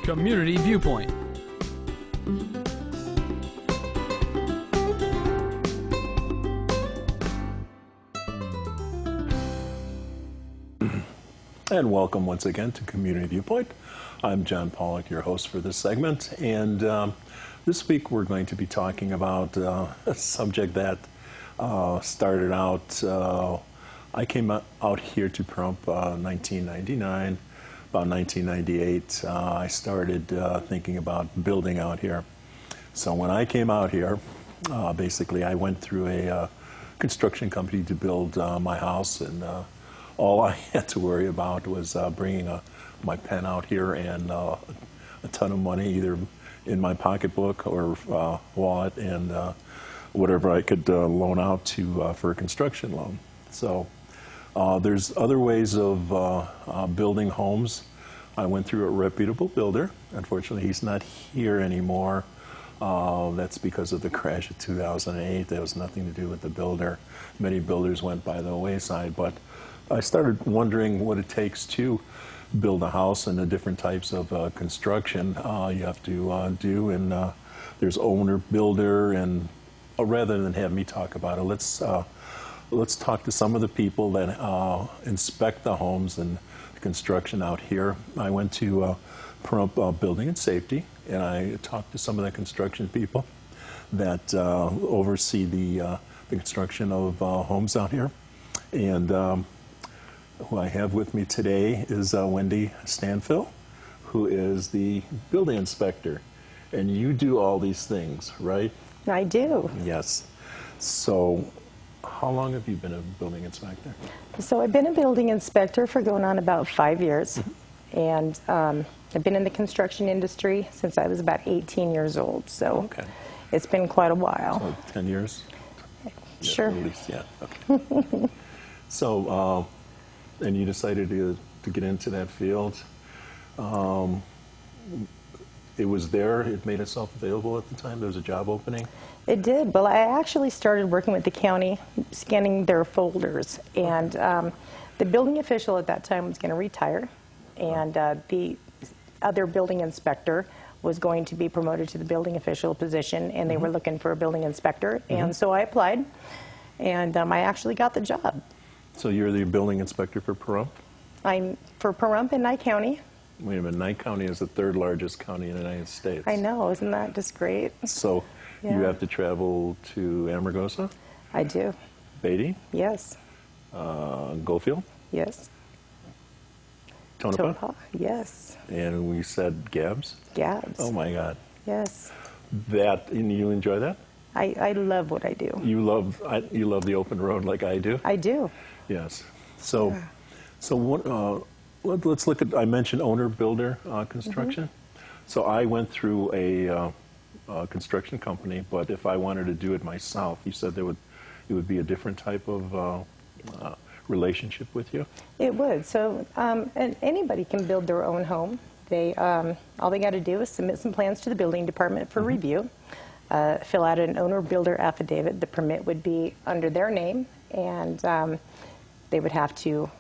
Community Viewpoint. And welcome once again to Community Viewpoint. I'm John Pawlak, your host for this segment, and this week we're going to be talking about a subject that started out, I came out here to Pahrump 1999. About 1998, I started thinking about building out here. So when I came out here, basically I went through a construction company to build my house, and all I had to worry about was bringing my pen out here and a ton of money, either in my pocketbook or wallet, and whatever I could loan out to for a construction loan. So there's other ways of building homes. I went through a reputable builder. Unfortunately, he's not here anymore. That's because of the crash of 2008. That was nothing to do with the builder. Many builders went by the wayside, but I started wondering what it takes to build a house and the different types of construction you have to do. And there's owner, builder, and rather than have me talk about it, let's talk to some of the people that inspect the homes and construction out here. I went to Pahrump Building and Safety, and I talked to some of the construction people that oversee the construction of homes out here. And who I have with me today is Wendy Stanley, who is the building inspector. And you do all these things, right? I do. Yes. So how long have you been a building inspector? So I've been a building inspector for going on about 5 years. And I've been in the construction industry since I was about 18 years old. So it's been quite a while. So 10 years? Sure. Yeah, at least, yeah. Okay. So, and you decided to get into that field. It was there, it made itself available at the time, there was a job opening? It did. Well, I actually started working with the county, scanning their folders. And the building official at that time was going to retire. And the other building inspector was going to be promoted to the building official position, and they were looking for a building inspector. And so I applied, and I actually got the job. So you're the building inspector for Pahrump? I'm for Pahrump and Nye County. Wait a minute, Nye County is the third largest county in the United States. I know, isn't that just great? So you have to travel to Amargosa? I do. Beatty? Yes. Goldfield? Yes. Tonopah? Yes. And we said Gabbs? Gabbs. Oh my God. Yes. And you enjoy that? I love what I do. You love the open road like I do? I do. Yes. So, so what, let's look at, I mentioned owner-builder construction. So I went through a construction company, but if I wanted to do it myself, you said it would be a different type of relationship with you? It would. So and anybody can build their own home. They all they got to do is submit some plans to the building department for review, fill out an owner-builder affidavit. The permit would be under their name, and they would have to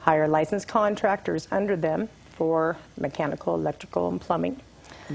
hire licensed contractors under them for mechanical, electrical, and plumbing.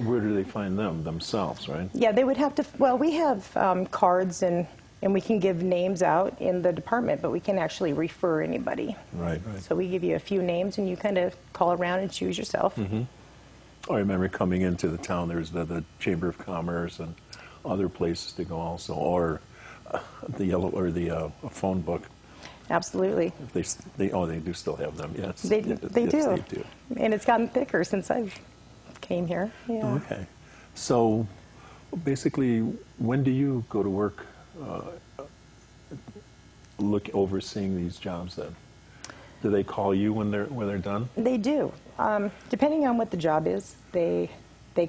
Where do they find them? Themselves, right? Yeah, they would have to, well, we have cards and we can give names out in the department, but we can actually refer anybody. Right, right. So we give you a few names, and you kind of call around and choose yourself. I remember coming into the town, there's the Chamber of Commerce and other places to go also, or the yellow, or the phone book. Absolutely. They do still have them, yes. They yes, do. Yes, they do. And it's gotten thicker since I've came here. Yeah. Okay. So basically, when do you go to work overseeing these jobs then? Do they call you when they're done? They do. Depending on what the job is, they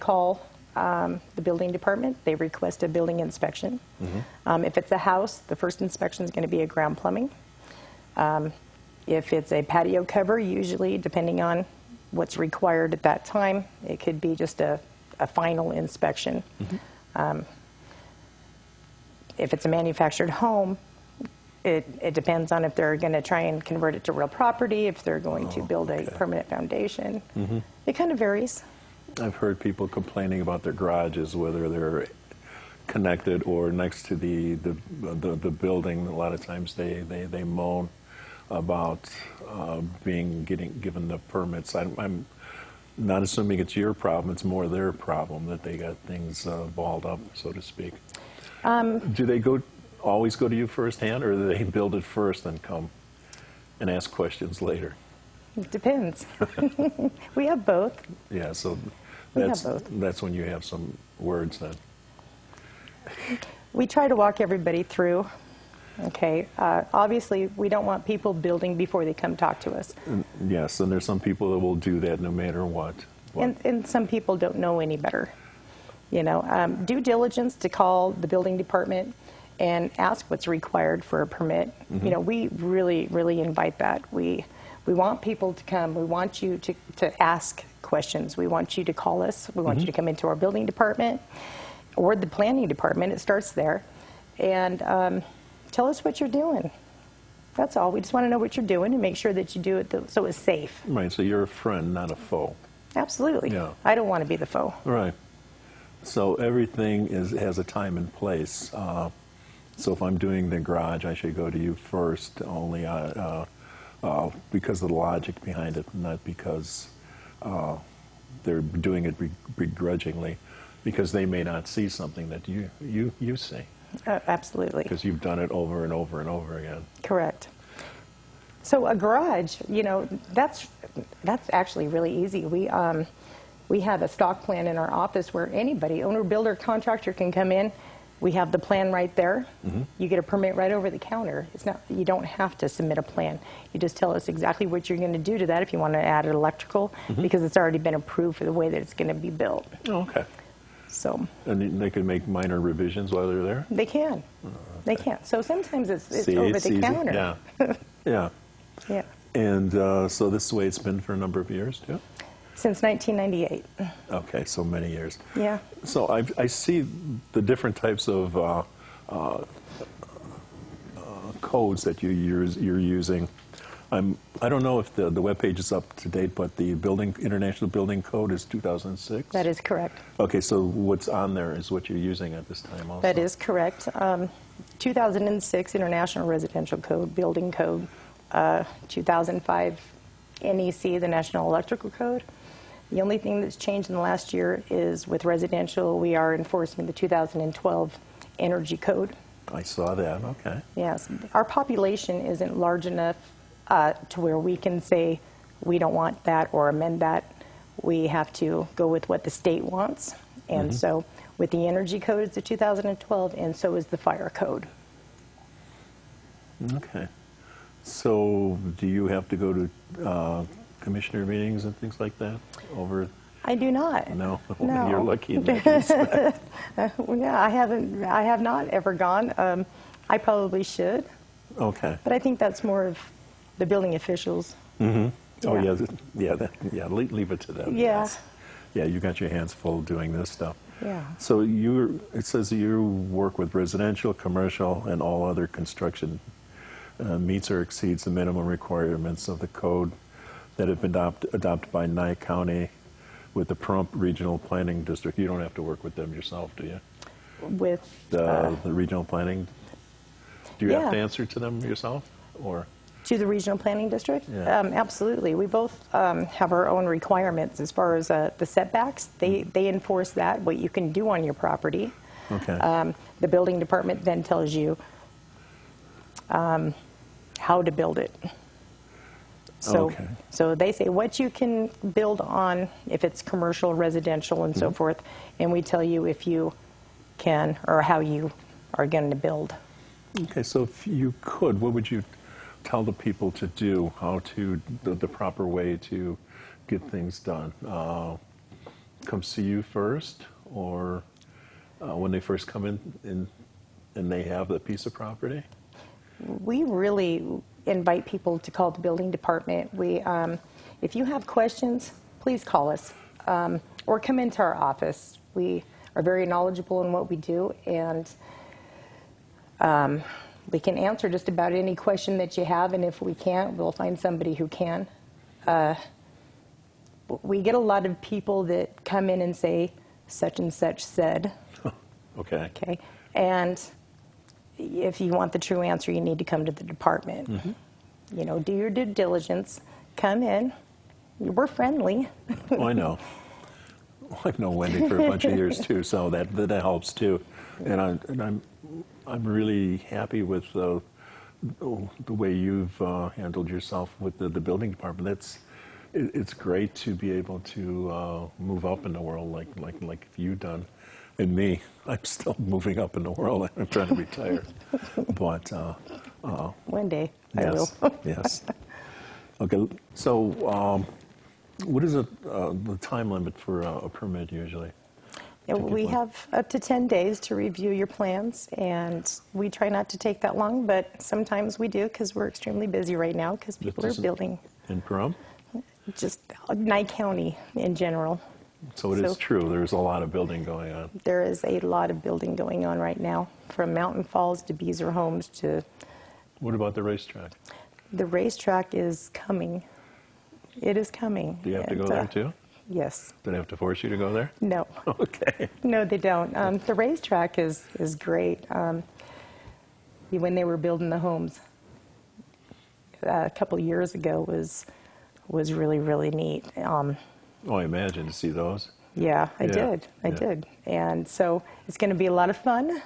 call the building department. They request a building inspection. If it's a house, the first inspection is going to be a ground plumbing. If it's a patio cover, usually, depending on what's required at that time, it could be just a final inspection. If it's a manufactured home, it depends on if they're going to try and convert it to real property, if they're going to build a permanent foundation. It kind of varies. I've heard people complaining about their garages, whether they're connected or next to the building. A lot of times they moan about getting given the permits. I'm not assuming it's your problem. It's more their problem that they got things balled up, so to speak. Do they always go to you firsthand, or do they build it first and come and ask questions later? It depends. We have both. Yeah, so We have both. that's when you have some words then. We try to walk everybody through. Okay. Obviously, we don't want people building before they come talk to us. Yes, and there's some people that will do that no matter what. And some people don't know any better. You know, due diligence to call the building department and ask what's required for a permit. Mm-hmm. You know, we really, really invite that. We want people to come. We want you to ask questions. We want you to call us. We want you to come into our building department or the planning department. It starts there. And tell us what you're doing. That's all. We just want to know what you're doing and make sure that you do it so it's safe. Right, so you're a friend, not a foe. Absolutely. Yeah. I don't want to be the foe. Right. So everything has a time and place. So if I'm doing the garage, I should go to you first, only because of the logic behind it, not because they're doing it begrudgingly, because they may not see something that you see. Absolutely. Because you've done it over and over and over again. Correct. So a garage, you know, that's actually really easy. We have a stock plan in our office where anybody, owner, builder, contractor, can come in. We have the plan right there. Mm-hmm. You get a permit right over the counter. You don't have to submit a plan. You just tell us exactly what you're going to do to that if you want to add electrical, because it's already been approved for the way that it's going to be built. Oh, okay. So. And they can make minor revisions while they're there? They can. Oh, okay. They can. So sometimes it's See, over it's the easy. counter. Yeah. Yeah. Yeah. And so this is the way it's been for a number of years, too? Since 1998. Okay, so many years. Yeah. So I see the different types of codes that you're using. I don't know if the webpage is up to date, but the International Building Code is 2006? That is correct. Okay, so what's on there is what you're using at this time also? That is correct. 2006 International Residential Code, Building Code, 2005 NEC, the National Electrical Code. The only thing that's changed in the last year is with residential, we are enforcing the 2012 Energy Code. I saw that, okay. Yes. Our population isn't large enough to where we can say we don't want that or amend that. We have to go with what the state wants. And so with the Energy Code, it's the 2012, and so is the Fire Code. Okay. So do you have to go to commissioner meetings and things like that over? I do not. No? No. You're lucky in that respect. Yeah, I have not ever gone. I probably should. Okay. But I think that's more of the building officials. Mm-hmm. Oh, Yeah. leave it to them. Yeah. Yes. Yeah, you got your hands full doing this stuff. Yeah. So it says you work with residential, commercial, and all other construction meets or exceeds the minimum requirements of the code that have been adopted by Nye County with the Pahrump Regional Planning District. You don't have to work with them yourself, do you? With The regional planning? Do you have Yeah. to answer to them yourself, or? to the regional planning district? Yeah. Absolutely. We both have our own requirements as far as the setbacks. They enforce that, what you can do on your property. Okay. The building department then tells you how to build it. So, Okay. so they say what you can build on, if it's commercial, residential, and so forth, and we tell you if you can or how you are going to build. Okay, so if you could, what would you tell the people to do, the proper way to get things done? Come see you first, or when they first come in and they have the piece of property? We really invite people to call the building department. If you have questions, please call us or come into our office. We are very knowledgeable in what we do, and we can answer just about any question that you have, and if we can't, we'll find somebody who can. We get a lot of people that come in and say, such and such said. Okay. Okay. And if you want the true answer, you need to come to the department. You know, do your due diligence. Come in. We're friendly. Oh, I know. I've known Wendy for a bunch of years too, so that helps too. And I'm really happy with the way you've handled yourself with the building department. It's great to be able to move up in the world like you've done. And me, I'm still moving up in the world. I'm trying to retire, but One day, I yes, will. yes. Okay, so what is the time limit for a permit usually? Yeah, we have up to 10 days to review your plans, and we try not to take that long, but sometimes we do because we're extremely busy right now because people are building. In Pahrump? Just Nye County in general. So it is true, there's a lot of building going on. There is a lot of building going on right now, from Mountain Falls to Beezer Homes to... What about the racetrack? The racetrack is coming. It is coming. Do you have to go there too? Yes. Do they have to force you to go there? No. Okay. No, they don't. The racetrack is great. When they were building the homes a couple years ago was really, really neat. Oh, I imagine to see those. Yeah, I Yeah, did. And so it's going to be a lot of fun,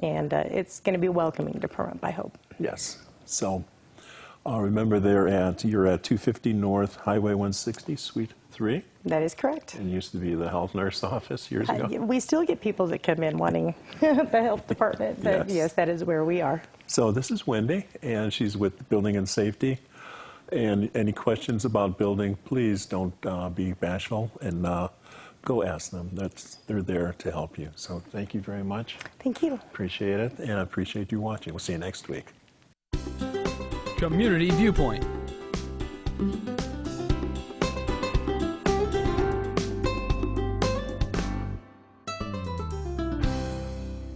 and it's going to be welcoming to Pahrump, I hope. Yes. So remember you're at 250 North Highway 160, Suite 3. That is correct. And it used to be the health nurse office years ago. We still get people that come in wanting the health department, but yes, that is where we are. So this is Wendy, and she's with Building and Safety. And any questions about building, please don't be bashful and go ask them. They're there to help you. So thank you very much. Thank you. Appreciate it, and I appreciate you watching. We'll see you next week. Community Viewpoint.